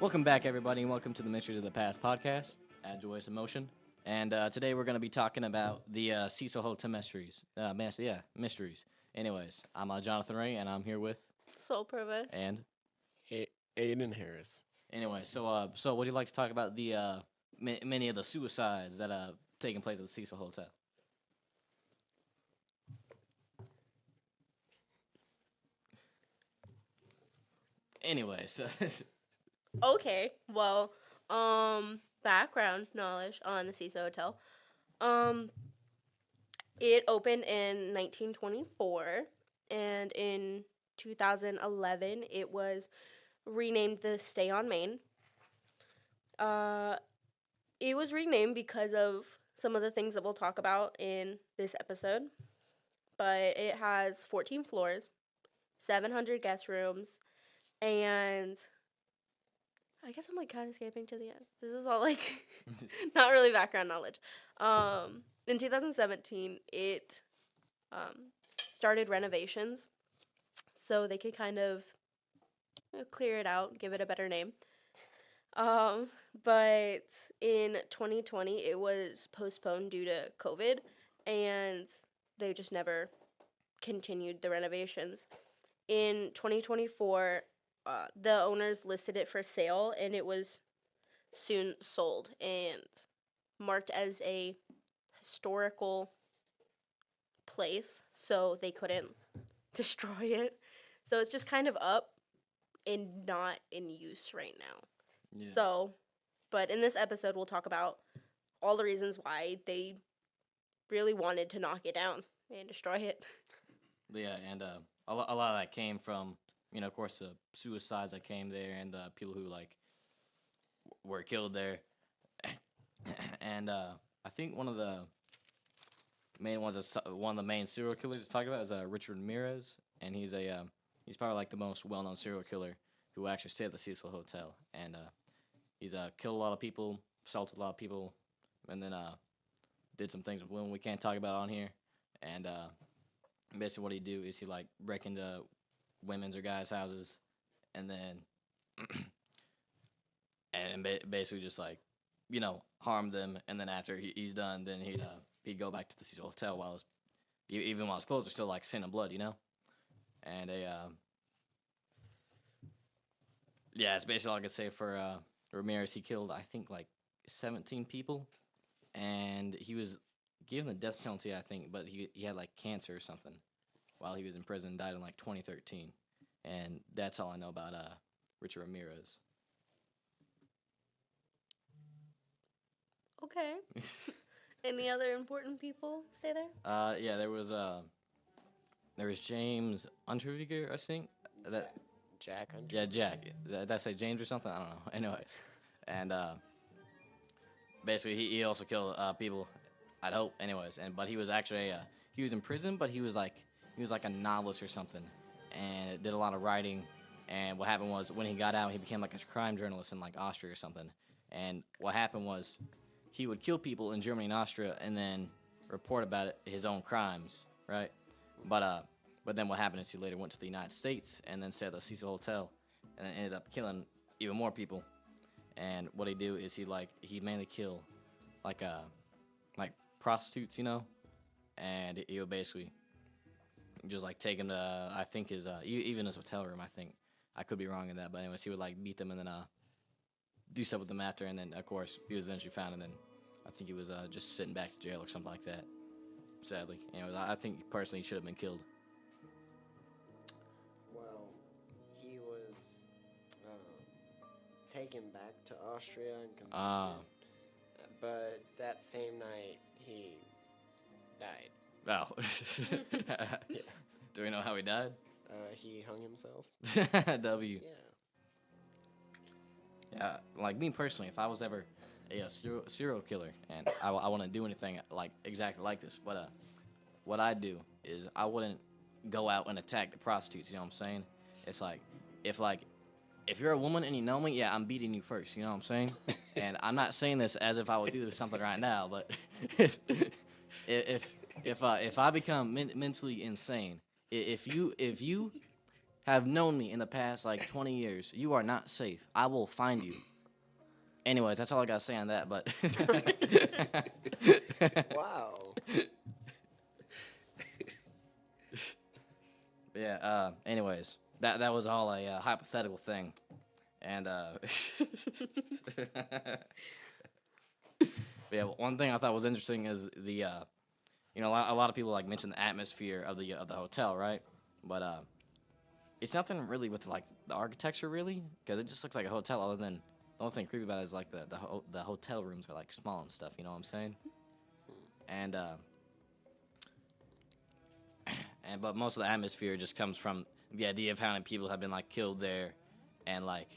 Welcome back, everybody, and welcome to the Mysteries of the Past podcast at Joyous Emotion. And today we're going to be talking about the Cecil Hotel mysteries. Mysteries. Anyways, I'm Jonathan Ray, and I'm here with Soul Purpose. and Aiden Harris. anyway. So would you like to talk about the many of the suicides that taking place at the Cecil Hotel? Anyways, Okay, well, background knowledge on the Cecil Hotel. Um, it opened in 1924, and in 2011, it was renamed the Stay on Main. Uh, it was renamed because of some of the things that we'll talk about in this episode, but it has 14 floors, 700 guest rooms, and I guess I'm kind of skipping to the end. This is all not really background knowledge. In 2017, it started renovations so they could kind of clear it out, give it a better name. But in 2020, it was postponed due to COVID, and they just never continued the renovations. In 2024, the owners listed it for sale, and it was soon sold and marked as a historical place, so they couldn't destroy it. So it's just kind of up and not in use right now. yeah. So, but in this episode, we'll talk about all the reasons why they really wanted to knock it down and destroy it. Yeah, and a lot of that came from, of course, the suicides that came there and people who were killed there. And I think one of the main ones, one of the main serial killers to talk about is Richard Ramirez, and he's probably like the most well-known serial killer who actually stayed at the Cecil Hotel, and he's killed a lot of people, assaulted a lot of people, and then did some things with women we can't talk about on here, and basically what he do is he break into women's or guys' houses, and then basically just harm them, and then after he's done, then he'd go back to the Cecil Hotel even while his clothes are still sin and blood, and yeah, it's basically all I can say for Ramirez. He killed, I think, 17 people, and he was given the death penalty, I think, but he had cancer or something while he was in prison. Died in 2013, and that's all I know about Richard Ramirez. Okay. Any other important people stay there? Yeah, there was James Unterweger, I think. That Jack Hunter. Yeah, Jack. Did I say James or something? I don't know. Anyway, and basically he also killed people. I'd hope. Anyways, but he was actually he was in prison, but he was like a novelist or something, and did a lot of writing. And what happened was when he got out, he became a crime journalist in Austria or something. And what happened was he would kill people in Germany and Austria, and then report about his own crimes, right? But then what happened is he later went to the United States and then stayed at the Cecil Hotel, and ended up killing even more people. And what he do is he mainly kill like prostitutes, and he would basically just take them to I think his even his hotel room. I think I could be wrong in that, but anyways, he would beat them and then do stuff with them after, and then of course he was eventually found, and then I think he was just sitting back to jail or something like that. Sadly, anyways, I think personally he should have been killed. Well, he was taken back to Austria and convicted. But that same night, he died. Wow. Yeah. Do we know how he died? He hung himself. W. Yeah. Yeah, me personally, if I was ever a serial killer and I wouldn't do anything exactly like this, but what I'd do is I wouldn't go out and attack the prostitutes. You know what I'm saying? It's if you're a woman and you know me, yeah, I'm beating you first. You know what I'm saying? And I'm not saying this as if I would do something right now, but if I become mentally insane, if you have known me in the past like 20 years, you are not safe. I will find you. Anyways, that's all I gotta say on that. But Wow. yeah. Anyways, that was all a hypothetical thing, and yeah. One thing I thought was interesting is the a lot of people like mention the atmosphere of the hotel, right? But it's nothing really with like the architecture really, because it just looks like a hotel. Other than the only thing creepy about it is like the hotel rooms are like small and stuff. You know what I'm saying? And but most of the atmosphere just comes from the idea of how many people have been like killed there, and like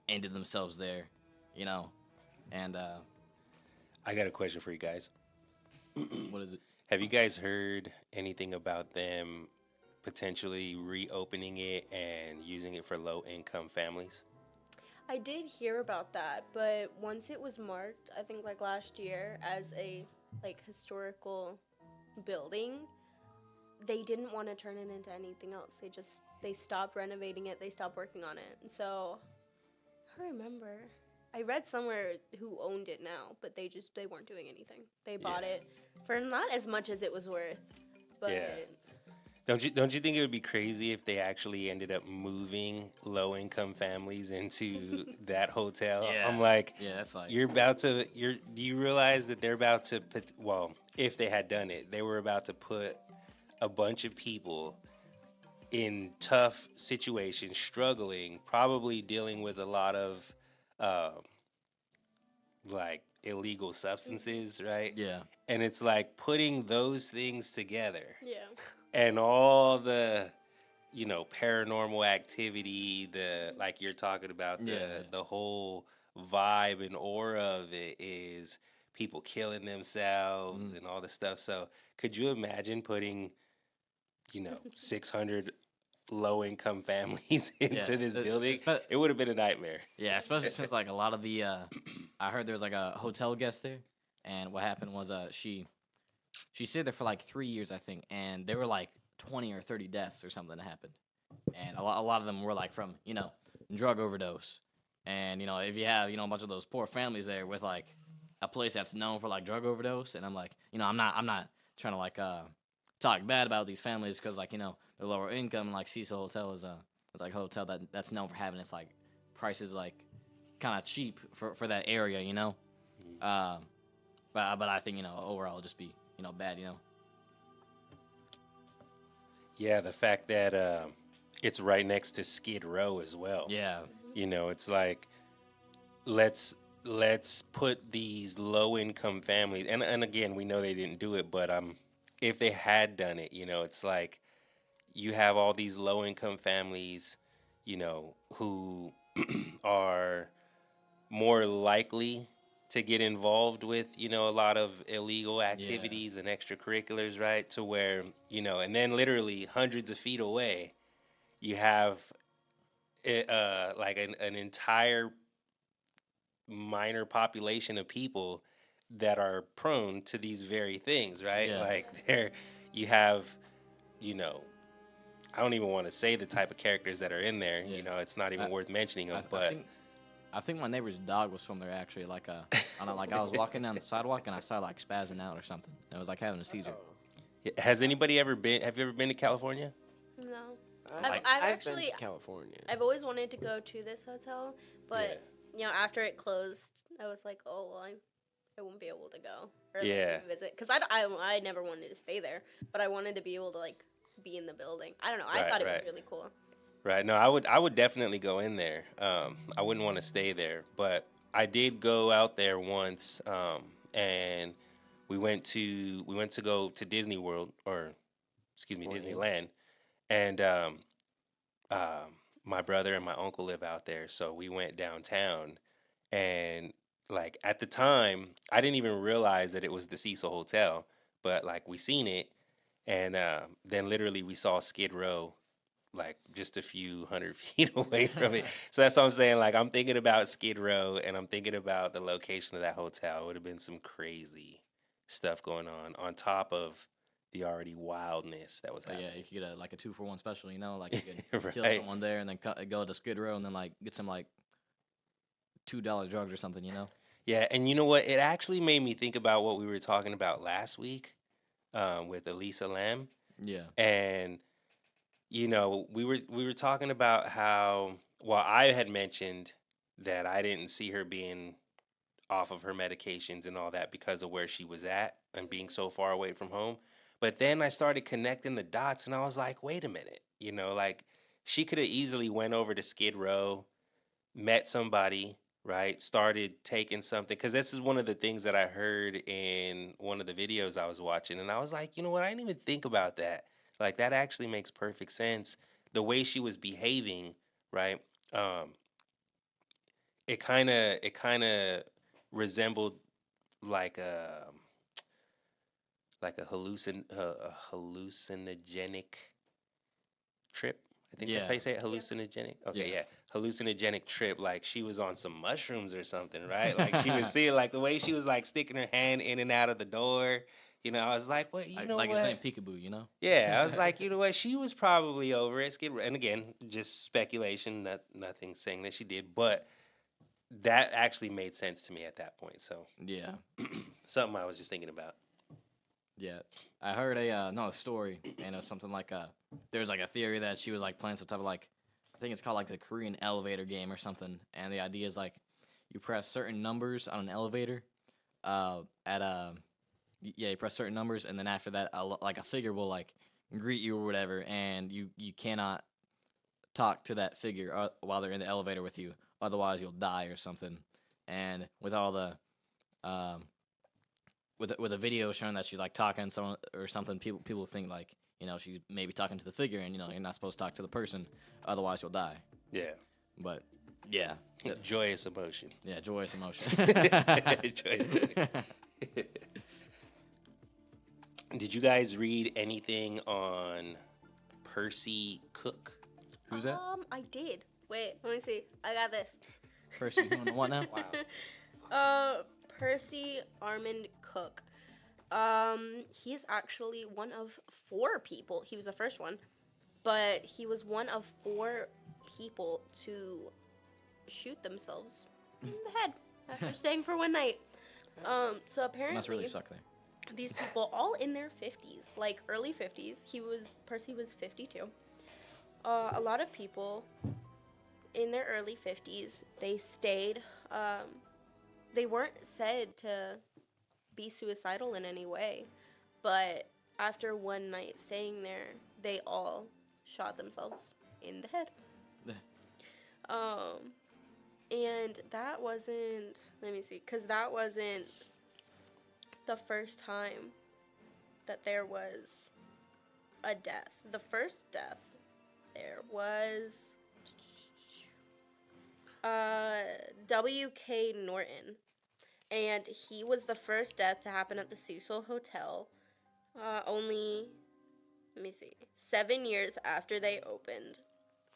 ended themselves there, you know. And I got a question for you guys. what is it? Have you guys heard anything about them potentially reopening it and using it for low income families? I did hear about that, but once it was marked, I think like last year as a like historical building, they didn't want to turn it into anything else. They stopped renovating it. They stopped working on it. And so I remember I read somewhere who owned it now, but they weren't doing anything. They bought Yeah. it for not as much as it was worth. But Yeah. Don't you think it would be crazy if they actually ended up moving low income families into that hotel? Yeah. I'm like, Yeah, that's like do you realize that they're about to put, well, if they had done it, they were about to put a bunch of people in tough situations, struggling, probably dealing with a lot of um, like illegal substances, right? yeah, And it's like putting those things together yeah. and all the paranormal activity, the like you're talking about, yeah, the whole vibe and aura of it is people killing themselves mm, and all the stuff. So could you imagine putting 600 low income families yeah. into this building? Espe- It would have been a nightmare. yeah, especially since like a lot of the I heard there was like a hotel guest there, and what happened was she stayed there for like 3 years I think, and there were like 20 or 30 deaths or something that happened, and a lot of them were like from drug overdose, and if you have a bunch of those poor families there with like a place that's known for like drug overdose, and I'm like I'm not trying to like talk bad about these families because like they're lower income, and like Cecil Hotel is like a hotel that's known for having its like prices like kind of cheap for that area, um but I think overall it'll just be bad. Yeah, the fact that it's right next to Skid Row as well. Yeah, It's like let's let's put these low income families, and again, we know they didn't do it, but if they had done it, it's like you have all these low income families, who are more likely to get involved with, a lot of illegal yeah, activities and extracurriculars, right? To where, and then literally hundreds of feet away, you have like an entire minor population of people that are prone to these very things, right? yeah, Like you have, you know, I don't even want to say the type of characters that are in there. yeah. It's not I, even worth mentioning I, them. I But think I think my neighbor's dog was from there actually. Like I don't know, like I was walking down the sidewalk and I started like spazzing out or something. It was like having a seizure. Oh. has anybody ever been? Have you ever been to California? No. Like- I've I've actually been to California. I've always wanted to go to this hotel, but after it closed, I was like, oh well, I won't be able to go or Yeah. like, visit because I never wanted to stay there, but I wanted to be able to like be in the building. I don't know. I Right, thought it right. was really cool. Right. No, I would definitely go in there. I wouldn't want to stay there, but I did go out there once, and we went to go to Disney World, or excuse me, Orlando. Disneyland, and um, my brother and my uncle live out there, so we went downtown, and like at the time, I didn't even realize that it was the Cecil Hotel, but like we seen it, and then literally we saw Skid Row like just a few hundred feet away from it. So that's what I'm saying. Like I'm thinking about Skid Row and I'm thinking about the location of that hotel. It would have been some crazy stuff going on top of, the already wildness that was But yeah, happening. you could get like a 2-for-1 special, you know, like you could kill Right. someone there and then go to Skid Row and then like get some like $2 drugs or something, you know? Yeah, and you know what? It actually made me think about what we were talking about last week with Elisa Lam, Yeah. and we were talking about how well I had mentioned that I didn't see her being off of her medications and all that because of where she was at and being so far away from home. But then I started connecting the dots and I was like, wait a minute, like she could have easily went over to Skid Row, met somebody, right? Started taking something because this is one of the things that I heard in one of the videos I was watching, and I was like, you know what? I didn't even think about that. Like that actually makes perfect sense. The way she was behaving, right? Um, it kind of resembled like a hallucinogenic trip. I think that's Yeah. how you say it, Yeah. hallucinogenic. Yeah. Okay, yeah, hallucinogenic trip. Like she was on some mushrooms or something, right? Like she was seeing like the way she was like sticking her hand in and out of the door. I was like, well, you know Like you're saying what? peekaboo, you know? Yeah, I was like, you know what? She was probably over it. And again, just speculation. Nothing saying that she did, but that actually made sense to me at that point. So Yeah. something I was just thinking about. Yeah. I heard another story and it was something like there's like a theory that she was like playing some type of like I think it's called like the Korean elevator game or something, and the idea is like you press certain numbers on an elevator at yeah, you press certain numbers and then after that like a figure will like greet you or whatever, and you cannot talk to that figure while they're in the elevator with you, otherwise you'll die or something. And with all the um with a video showing that she's like talking to someone or something, people think like she's maybe talking to the figure, and you're not supposed to talk to the person, otherwise you'll die. Yeah, But yeah, joyous emotion. yeah, joyous emotion. Joyous emotion. Did you guys read anything on Percy Cook? Who's that? I did. Wait, let me see. I got this. Percy, who and what now? Wow. Percy Armand Cook. He is actually one of 4 people. He was the first one, but he was one of 4 people to shoot themselves in the head after staying for one night. So apparently, Must really suck there. these people all in their 50s, like early 50s. Percy was 52. A lot of people in their early 50s, they stayed. They weren't said to be suicidal in any way, but after one night staying there, they all shot themselves in the head. Um, and that wasn't. Let me see, because that wasn't the first time that there was a death. The first death there was W.K. Norton, and he was the first death to happen at the Cecil Hotel. Only, let me see, 7 years after they opened,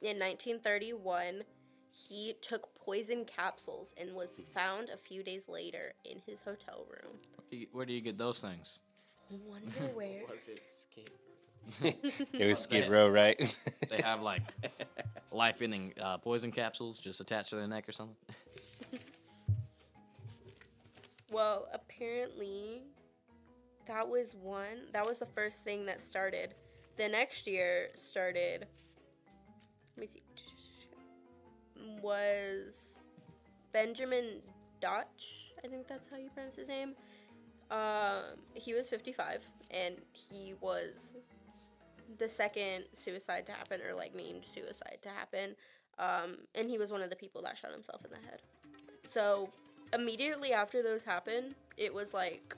in 1931, he took poison capsules and was found a few days later in his hotel room. Where do you get those things? Wonder where. Was it Skid It was Skid Row, right? They have like life-ending poison capsules just attached to their neck or something. Well, apparently, that was the first thing that started. The next year started, let me see, was Benjamin Dutch. I think that's how you pronounce his name. He was 55, and he was the second suicide to happen, or like named suicide to happen. And he was one of the people that shot himself in the head. So immediately after those happened, it was like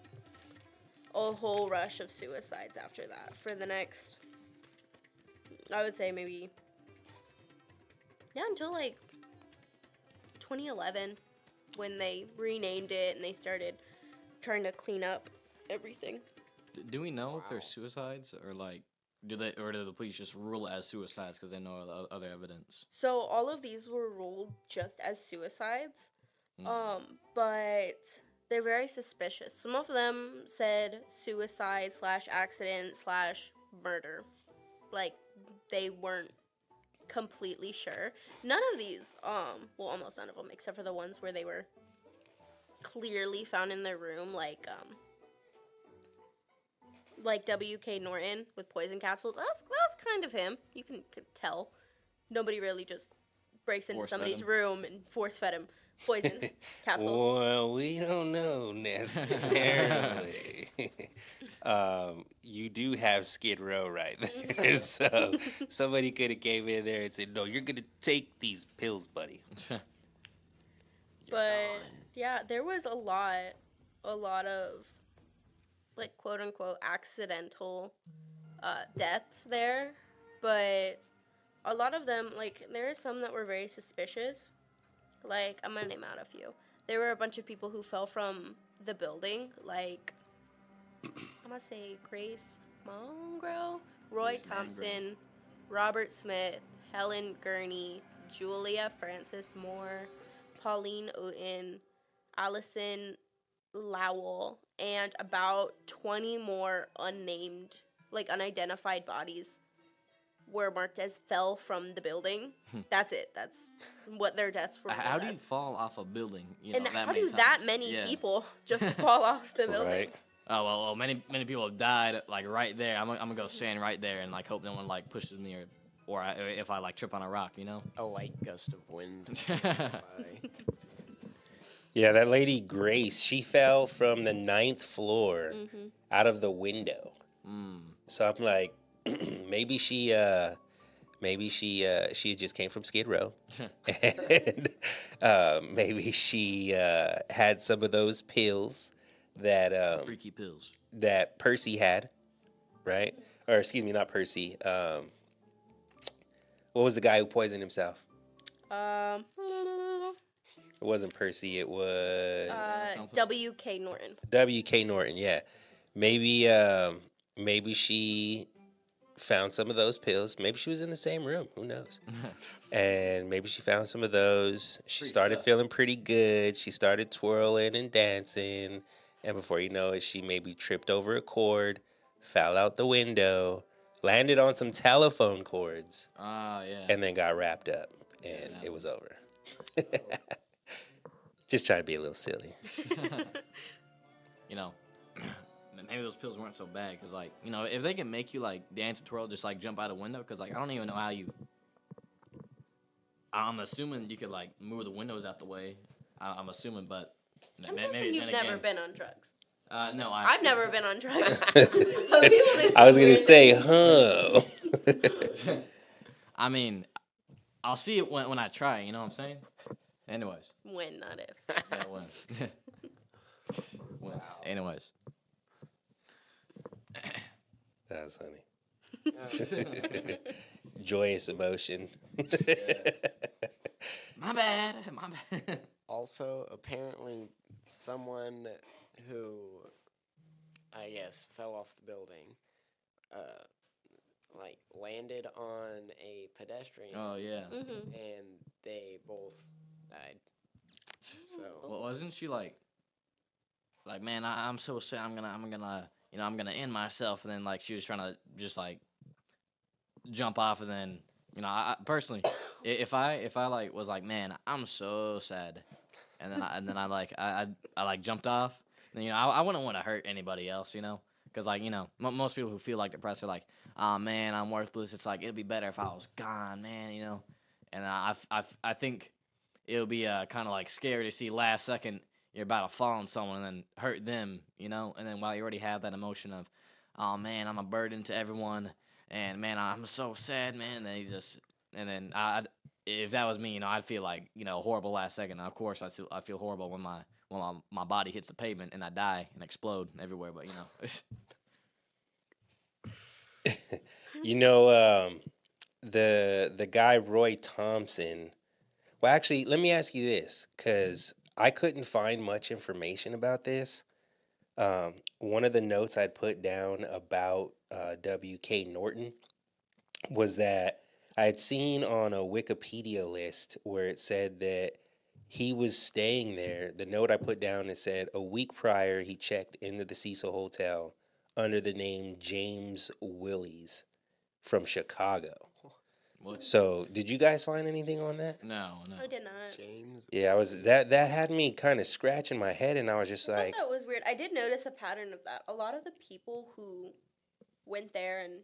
a whole rush of suicides after that for the next, I would say maybe, yeah, until like 2011, when they renamed it and they started trying to clean up everything. Do we know if they're Wow. suicides or like do the police just rule it as suicides because they know other evidence? So all of these were ruled just as suicides. Mm. But they're very suspicious. Some of them said suicide slash accident slash murder. Like, they weren't completely sure. None of these, well, almost none of them, except for the ones where they were clearly found in their room, like W.K. Norton with poison capsules. That's kind of him. You could tell. Nobody really just breaks into Force fed somebody's him. room and force fed him poison capsules. Well, we don't know necessarily. You do have Skid Row right there, so somebody could have came in there and said, "No, you're gonna take these pills, buddy." But yeah, there was a lot of like quote unquote accidental deaths there, but a lot of them, like, there are some that were very suspicious. Like, I'm gonna name out a few. There were a bunch of people who fell from the building, like, I'm gonna say Grace Mongrel, Roy Grace Thompson, Robert Smith, Helen Gurney, Julia Frances Moore, Pauline Outen, Allison Lowell, and about 20 more unnamed, like unidentified bodies were marked as fell from the building. That's it. That's what their deaths were. How do you fall off a building? You know, And that how many do times? that many Yeah. people just fall off the building? Right. Oh well, many people have died like right there. I'm gonna go stand right there and like hope no one like pushes me or if I like trip on a rock, you know. A light gust of wind. By. Yeah, that lady Grace, she fell from the 9th floor Mm-hmm. out of the window. Mm. So I'm like, maybe she just came from Skid Row, and maybe she had some of those pills that Freaky pills. that Percy had, right? Or excuse me, not Percy. What was the guy who poisoned himself? It wasn't Percy. It was W.K. Norton. W.K. Norton. Yeah, maybe maybe she found some of those pills. Maybe she was in the same room. Who knows? And maybe she found some of those. She Freaked started up. feeling pretty good. She started twirling and dancing. And before you know it, she maybe tripped over a cord, fell out the window, landed on some telephone cords, Ah, yeah. and then got wrapped up. And Yeah. it was over. Just trying to be a little silly. You know, maybe those pills weren't so bad because, like, you know, if they can make you like dance and twirl, just like jump out a window, because like I don't even know how you. I'm assuming you could like move the windows out the way. I'm assuming, but I'm guessing you've never been on drugs. No, I've never been on drugs. I was gonna say, huh? I mean, I'll see it when I try. You know what I'm saying? Anyways. When, not if. Yeah, when. When. Anyways. That was funny. Joyous emotion. My bad. My bad. Also, apparently, someone who, I guess, fell off the building, like landed on a pedestrian, Oh yeah. Mm-hmm. and they both died. So Well, wasn't she like, man, I'm so sad. I'm gonna, you know, I'm gonna end myself. And then like she was trying to just like jump off, and then you know, I personally, if I like was like, man, I'm so sad, and then I like jumped off. Then you know, I wouldn't want to hurt anybody else, you know, because like you know, most people who feel like depressed are like, oh man, I'm worthless. It's like it'd be better if I was gone, man, you know. And I think it would be kind of like scary to see last second you're about to fall on someone and then hurt them, you know. And then while you already have that emotion of, oh man, I'm a burden to everyone, and man, I'm so sad, man. And then and then if that was me, you know, I'd feel like you know horrible last second. Now, of course, I feel horrible when my body hits the pavement and I die and explode everywhere. But you know. You know, the guy Roy Thompson. Well, actually, let me ask you this, because I couldn't find much information about this. One of the notes I'd put down about W.K. Norton was that I had seen on a Wikipedia list where it said that he was staying there. The note I put down, it said a week prior he checked into the Cecil Hotel under the name James Willies from Chicago. What? So, did you guys find anything on that? No, no. I did not. James. Yeah, I was that had me kind of scratching my head, and I was just I thought like, that was weird. I did notice a pattern of that. A lot of the people who went there and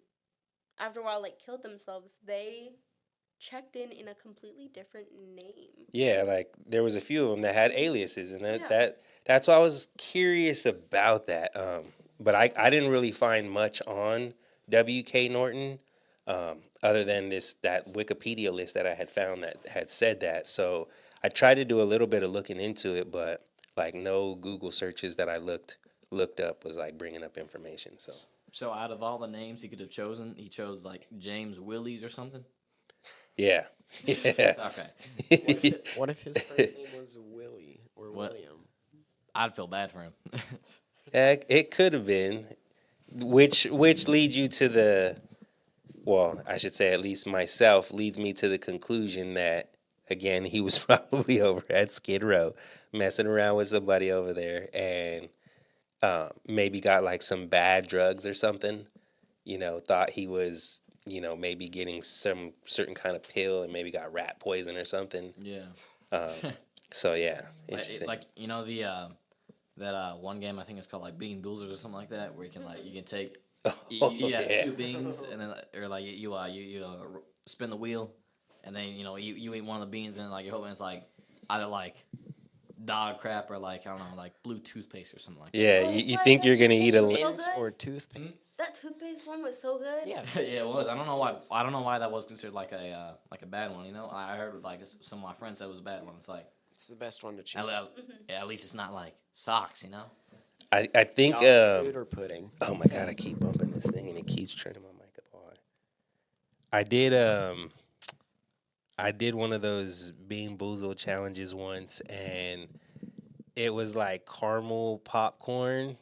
after a while like killed themselves, they checked in a completely different name. yeah, like there was a few of them that had aliases, and that, Yeah. that's why I was curious about that. But I didn't really find much on W.K. Norton, other than that Wikipedia list that I had found that had said that. So I tried to do a little bit of looking into it, but like no Google searches that I looked up was like bringing up information. So So out of all the names he could have chosen, he chose like James Willies or something. yeah, yeah. Okay. What if his first name was Willie or What? William? I'd feel bad for him. Yeah, it could have been, which leads you to the, well, I should say at least myself leads me to the conclusion that again he was probably over at Skid Row messing around with somebody over there and maybe got like some bad drugs or something. Thought he was maybe getting some certain kind of pill and maybe got rat poison or something. Yeah. So yeah, Like, interesting. like the that one game I think it's called like Bean Boozlers or something like that, where you can like you can take Oh yeah yeah. two beans and then or like spin the wheel and then you eat one of the beans and like you're hoping it's like either like dog crap or like I don't know like blue toothpaste or something like that. Yeah, Oh, you right, think that you're gonna eat toothpaste a was so Mints good. or toothpaste? That toothpaste one was so good. Yeah. Yeah, it was. I don't know why. I don't know why that was considered like a bad one. I heard like some of my friends said it was a bad one. It's like It's the best one to choose. at least it's not like socks. I think Dog food or pudding? oh my god, I keep bumping this thing and it keeps turning my mic up all high. I did one of those Bean Boozled challenges once, and it was like caramel popcorn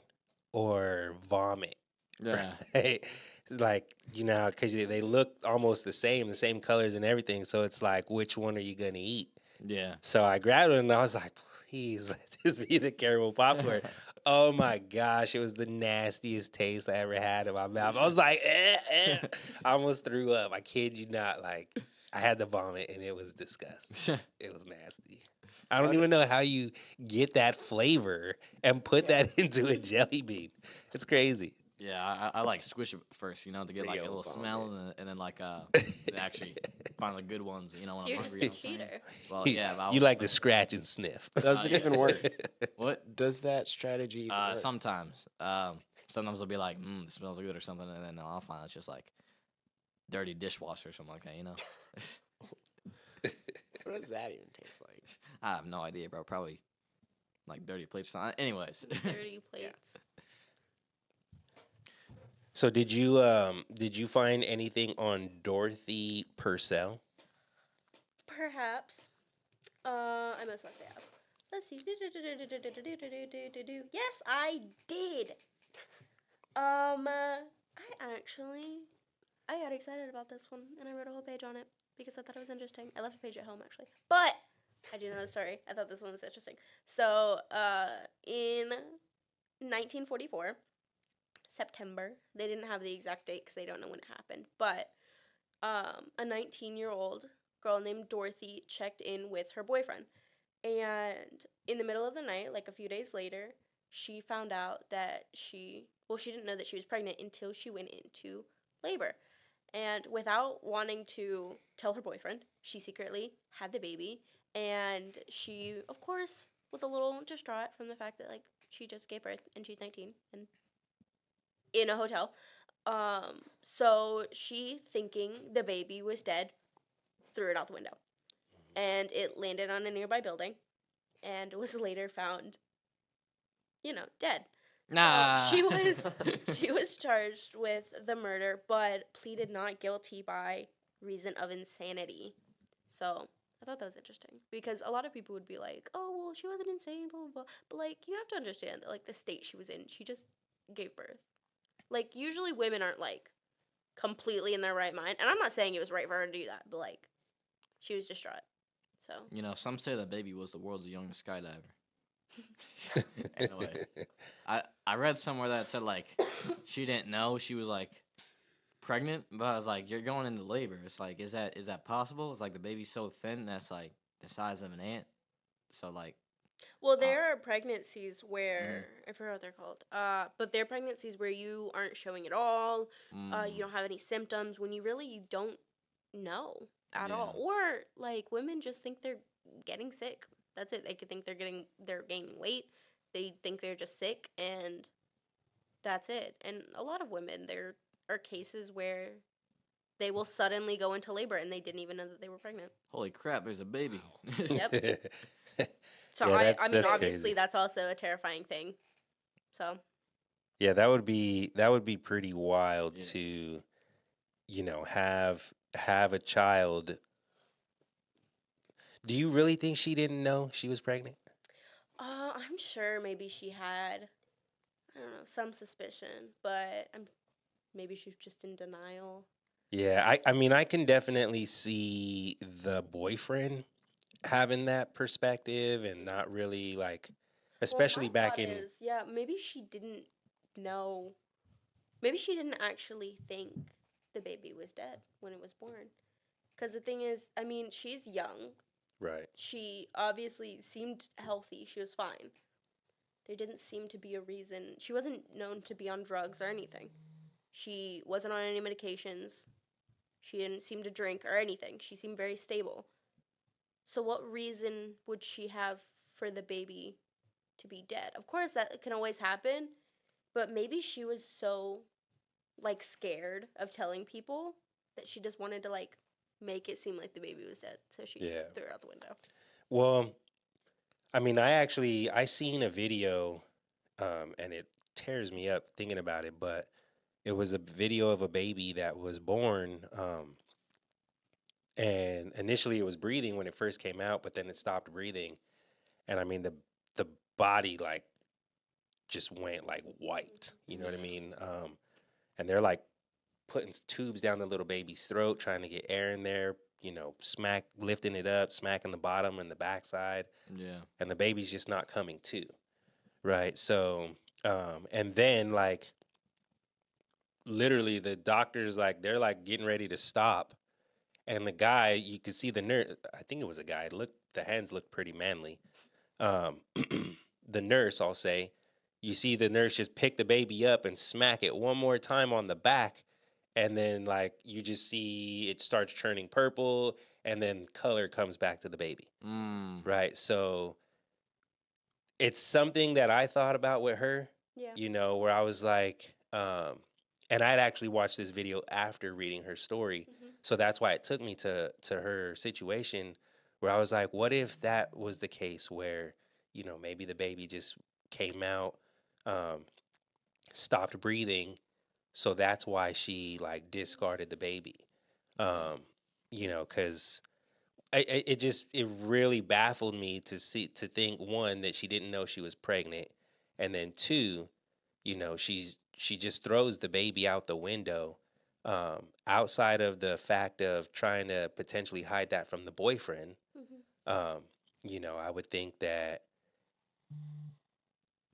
or vomit. Yeah. Right? Like, because they look almost the same colors and everything. So it's like, which one are you going to eat? Yeah. So I grabbed it and I was like, please let this be the caramel popcorn. Oh my gosh, it was the nastiest taste I ever had in my mouth. I was like, I almost threw up. I kid you not. Like, I had to vomit and it was disgusting. It was nasty. I don't even know how you get that flavor and put that into a jelly bean. It's crazy. Yeah, I like squish it first, to get like a Real little smell and then like actually find the good ones, when So I'm you're just hungry. a You know what I'm saying? cheater. Well, yeah, but You like to scratch and sniff. Does it yeah. even work? What? Does that strategy even work? Sometimes. Sometimes I'll be like, this smells good or something, and then I'll find it's just like dirty dishwasher or something like that. What does that even taste like? I have no idea, bro. Probably like dirty plates or something. Anyways. Dirty plates. So did you find anything on Dorothy Purcell? Perhaps. I most likely have. Let's see. Yes, I did. I got excited about this one, and I wrote a whole page on it because I thought it was interesting. I left a page at home, actually. But I do know the story. I thought this one was interesting. So, in 1944, September, they didn't have the exact date because they don't know when it happened, but a 19-year-old girl named Dorothy checked in with her boyfriend. And in the middle of the night, like a few days later, she found out that she didn't know that she was pregnant until she went into labor. And without wanting to tell her boyfriend, she secretly had the baby. And she, of course, was a little distraught from the fact that, like, she just gave birth and she's 19 and in a hotel. So she, thinking the baby was dead, threw it out the window. And it landed on a nearby building and was later found, dead. Nah. So she was charged with the murder, but pleaded not guilty by reason of insanity. So I thought that was interesting because a lot of people would be like, "Oh, well, she wasn't insane, blah blah blah." But like, you have to understand that like the state she was in, she just gave birth. Like usually women aren't like completely in their right mind, and I'm not saying it was right for her to do that, but like she was distraught. So Some say that baby was the world's youngest skydiver. Anyway, I read somewhere that said like she didn't know she was like pregnant, but I was like, you're going into labor. It's like, is that possible? It's like the baby's so thin that's like the size of an ant. So like, well, uh, there are pregnancies mm, where I forgot what they're called. But there are pregnancies where you aren't showing at all. You mm, don't have any symptoms when you don't know at yeah, all. Or like women just think they're getting sick. That's it. They could think they're gaining weight. They think they're just sick, and that's it. And a lot of women, there are cases where they will suddenly go into labor and they didn't even know that they were pregnant. holy crap, there's a baby. Yep. So Yeah, I mean, that's obviously crazy. that's also a terrifying thing. So Yeah, that would be pretty wild Yeah. to, have a child. Do you really think she didn't know she was pregnant? I'm sure maybe she had, I don't know, some suspicion, but maybe she's just in denial. Yeah, I mean, I can definitely see the boyfriend having that perspective and not really like, Well, my especially back thought in, is, yeah, maybe she didn't know. Maybe she didn't actually think the baby was dead when it was born. Because the thing is, I mean, she's young. right. She obviously seemed healthy. She was fine. There didn't seem to be a reason. She wasn't known to be on drugs or anything. She wasn't on any medications. She didn't seem to drink or anything. She seemed very stable. So, what reason would she have for the baby to be dead? Of course, that can always happen, but maybe she was so, like, scared of telling people that she just wanted to, like, make it seem like the baby was dead. So, she Yeah. threw it out the window. Well, I mean, I seen a video, and it tears me up thinking about it, but it was a video of a baby that was born, and initially it was breathing when it first came out, but then it stopped breathing, and I mean the body like just went like white, you know what I Yeah. mean? And they're like putting tubes down the little baby's throat, trying to get air in there, lifting it up, smacking the bottom and the backside, Yeah. and the baby's just not coming to, right? So, and then like literally the doctors like they're like getting ready to stop, and the guy you could see the nurse. I think it was a guy. The hands looked pretty manly. Um, the nurse, I'll say, you see the nurse just pick the baby up and smack it one more time on the back, and then like you just see it starts turning purple, and then color comes back to the baby, Mm. right? So it's something that I thought about with her, Yeah. where I was like, and I'd actually watched this video after reading her story. Hmm. So that's why it took me to her situation where I was like, what if that was the case where, maybe the baby just came out, um, stopped breathing, so that's why she like discarded the baby. Yeah. Um, because it really baffled me to think one that she didn't know she was pregnant, and then two, she just throws the baby out the window. Outside of the fact of trying to potentially hide that from the boyfriend, Hmm. um, I would think that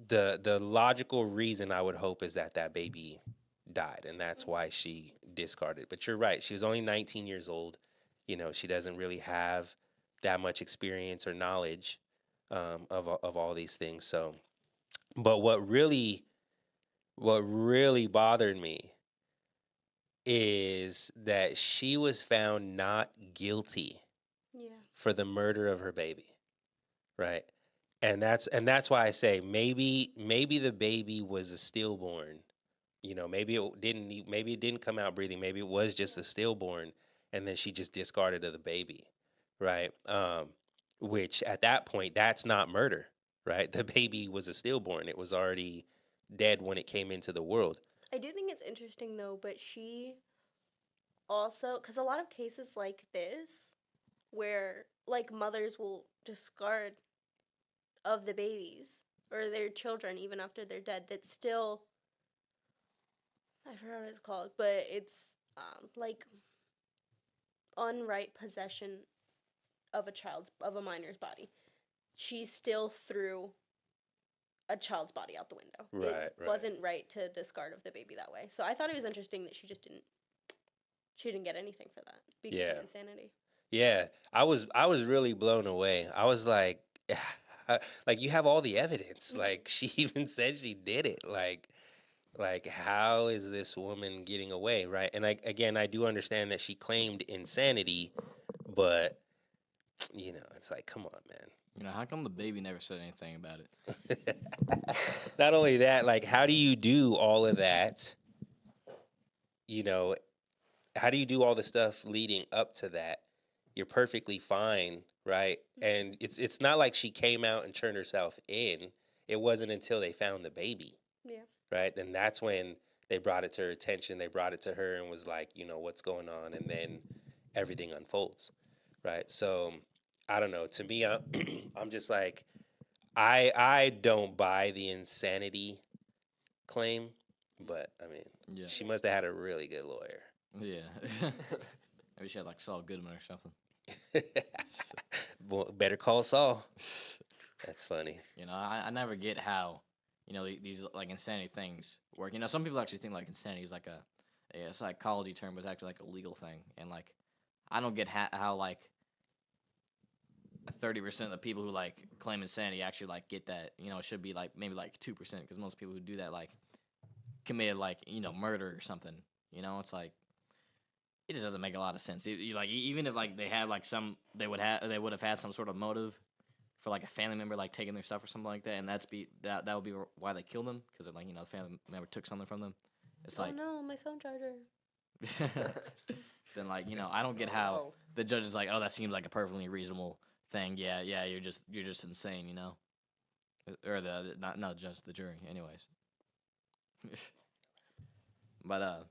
the logical reason I would hope is that that baby died, and that's why she discarded. But you're right; she was only 19 years old. She doesn't really have that much experience or knowledge, of all these things. So, but what really bothered me is that she was found not guilty Yeah. for the murder of her baby, right? And that's why I say maybe the baby was a stillborn. Maybe it didn't come out breathing. Maybe it was just Yeah. a stillborn, and then she just discarded of the baby, right? Which at that point, that's not murder, right? The baby was a stillborn. It was already dead when it came into the world. I do think it's interesting though, but she also, because a lot of cases like this, where like mothers will discard of the babies or their children even after they're dead, that's still, I forgot what it's called, but it's like unright possession of a minor's body, she still threw a child's body out the window. Right, It right. wasn't right to discard of the baby that way. So I thought it was interesting that she didn't get anything for that because Yeah. of insanity. Yeah, I was really blown away. I was like, like you have all the evidence. Mhm. Like she even said she did it. Like how is this woman getting away, right? And again, I do understand that she claimed insanity, but it's like, come on, You know, how come the baby never said anything about it? man. Not only that, like how do you do all of that? You know, how do you do all the stuff leading up to that? You're perfectly fine, right? And it's not like she came out and turned herself in. It wasn't until they found the baby, Yeah. right? Then that's when they brought it to her attention. They brought it to her and was like, what's going on? And then everything unfolds, right? So I don't know. To me, I'm just like, I don't buy the insanity claim, but I mean, Yeah. she must have had a really good lawyer. Yeah. Maybe she had like Saul Goodman or something. Well, better call Saul. That's funny. You know, I never get how, these like insanity things work. You know, some people actually think like insanity is like a psychology term, but it's actually like a legal thing. And like, I don't get how like 30% of the people who like claim insanity actually like get that. You know, it should be like maybe like 2% because most people who do that like committed like murder or something. You know, it's like it just doesn't make a lot of sense. Like even if like they had like they would have had some sort of motive for like a family member like taking their stuff or something like that, and that would be why they killed them because like the family member took something from them. It's Oh like no, my phone charger. then like I don't get how Oh. the judge is like, oh, that seems like a perfectly reasonable thing. Yeah, you're just insane, or not the judge, the jury, anyways. But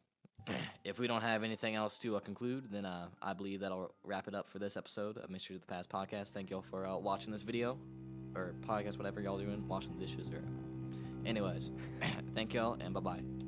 if we don't have anything else to conclude, then I believe that'll wrap it up for this episode of Mysteries of the Past podcast. Thank y'all for watching this video or podcast, whatever y'all doing, washing the dishes or. Anyways, thank y'all and bye bye.